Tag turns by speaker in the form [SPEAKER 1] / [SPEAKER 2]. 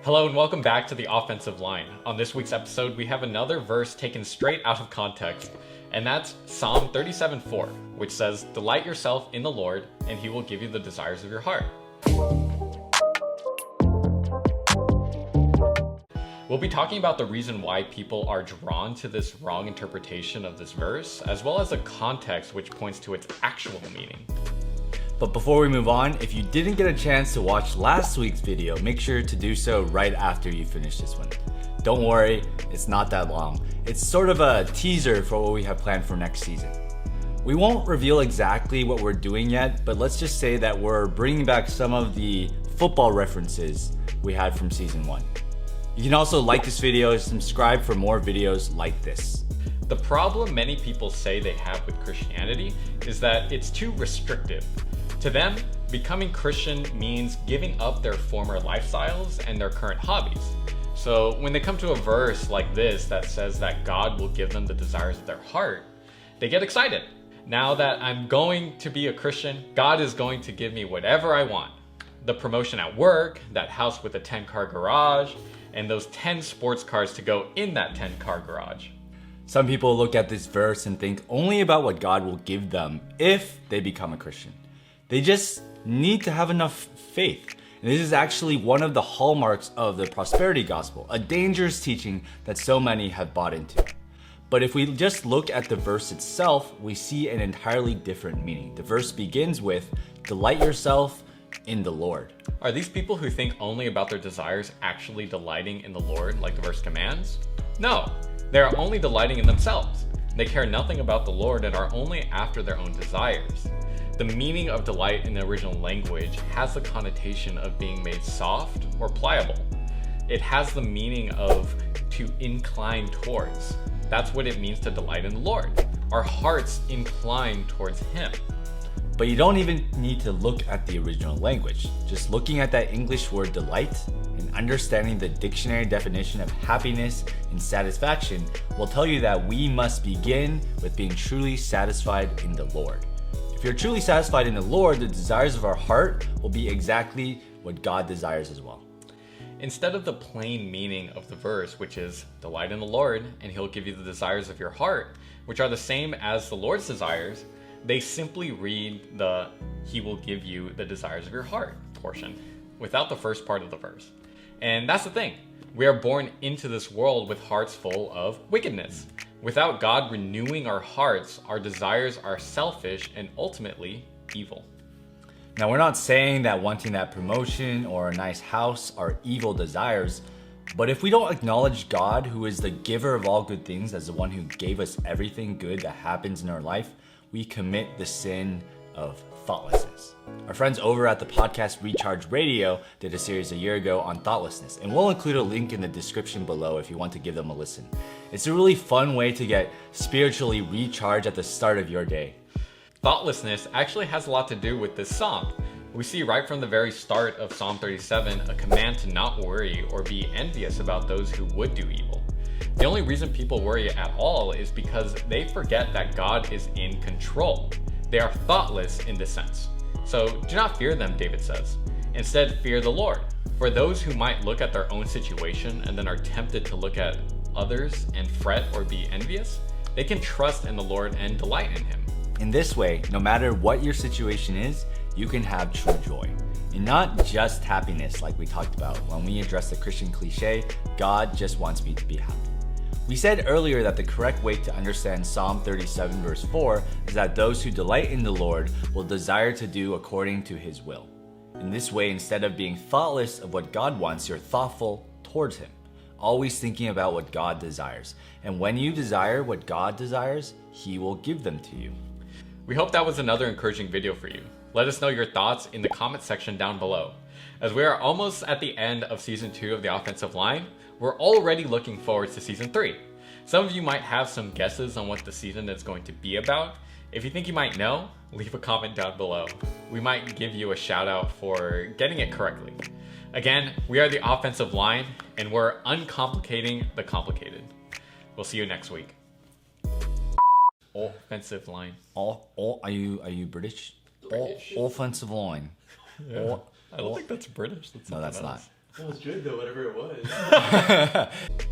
[SPEAKER 1] Hello and welcome back to the offensive line. On this week's episode, we have another verse taken straight out of context, and that's Psalm 37:4, which says, "Delight yourself in the Lord, and he will give you the desires of your heart." We'll be talking about the reason why people are drawn to this wrong interpretation of this verse, as well as a context which points to its actual meaning.
[SPEAKER 2] But before we move on, if you didn't get a chance to watch last week's video, make sure to do so right after you finish this one. Don't worry, it's not that long. It's sort of a teaser for what we have planned for next season. We won't reveal exactly what we're doing yet, but let's just say that we're bringing back some of the football references we had from season 1. You can also like this video and subscribe for more videos like this.
[SPEAKER 1] The problem many people say they have with Christianity is that it's too restrictive. To them, becoming Christian means giving up their former lifestyles and their current hobbies. So when they come to a verse like this that says that God will give them the desires of their heart, they get excited. Now that I'm going to be a Christian, God is going to give me whatever I want. The promotion at work, that house with a 10-car garage, and those 10 sports cars to go in that 10-car garage.
[SPEAKER 2] Some people look at this verse and think only about what God will give them if they become a Christian. They just need to have enough faith. And this is actually one of the hallmarks of the prosperity gospel, a dangerous teaching that so many have bought into. But if we just look at the verse itself, we see an entirely different meaning. The verse begins with, "Delight yourself in the Lord."
[SPEAKER 1] Are these people who think only about their desires actually delighting in the Lord like the verse commands? No, they are only delighting in themselves. They care nothing about the Lord and are only after their own desires. The meaning of delight in the original language has the connotation of being made soft or pliable. It has the meaning of to incline towards. That's what it means to delight in the Lord. Our hearts incline towards Him.
[SPEAKER 2] But you don't even need to look at the original language. Just looking at that English word delight and understanding the dictionary definition of happiness and satisfaction will tell you that we must begin with being truly satisfied in the Lord. If you're truly satisfied in the Lord, the desires of our heart will be exactly what God desires as well.
[SPEAKER 1] Instead of the plain meaning of the verse, which is delight in the Lord and He'll give you the desires of your heart, which are the same as the Lord's desires, they simply read the "He will give you the desires of your heart" portion without the first part of the verse. And that's the thing. We are born into this world with hearts full of wickedness. Without God renewing our hearts, our desires are selfish and ultimately evil.
[SPEAKER 2] Now, we're not saying that wanting that promotion or a nice house are evil desires, but if we don't acknowledge God, who is the giver of all good things, as the one who gave us everything good that happens in our life, we commit the sin of thoughtlessness. Our friends over at the podcast Recharge Radio did a series a year ago on thoughtlessness, and we'll include a link in the description below if you want to give them a listen. It's a really fun way to get spiritually recharged at the start of your day.
[SPEAKER 1] Thoughtlessness actually has a lot to do with this psalm. We see right from the very start of Psalm 37 a command to not worry or be envious about those who would do evil. The only reason people worry at all is because they forget that God is in control. They are thoughtless in this sense. So do not fear them, David says. Instead, fear the Lord. For those who might look at their own situation and then are tempted to look at others and fret or be envious, they can trust in the Lord and delight in Him.
[SPEAKER 2] In this way, no matter what your situation is, you can have true joy. And not just happiness like we talked about when we address the Christian cliche, God just wants me to be happy. We said earlier that the correct way to understand Psalm 37 verse 4 is that those who delight in the Lord will desire to do according to His will. In this way, instead of being thoughtless of what God wants, you're thoughtful towards Him, always thinking about what God desires. And when you desire what God desires, He will give them to you.
[SPEAKER 1] We hope that was another encouraging video for you. Let us know your thoughts in the comment section down below. As we are almost at the end of Season 2 of the offensive line, we're already looking forward to Season 3. Some of you might have some guesses on what the season is going to be about. If you think you might know, leave a comment down below. We might give you a shout out for getting it correctly. Again, we are the offensive line, and we're uncomplicating the complicated. We'll see you next week. Offensive line.
[SPEAKER 2] Are you British?
[SPEAKER 1] British.
[SPEAKER 2] Offensive line.
[SPEAKER 1] Yeah. I don't think that's British.
[SPEAKER 2] No, that's not.
[SPEAKER 3] That was good though, whatever it was.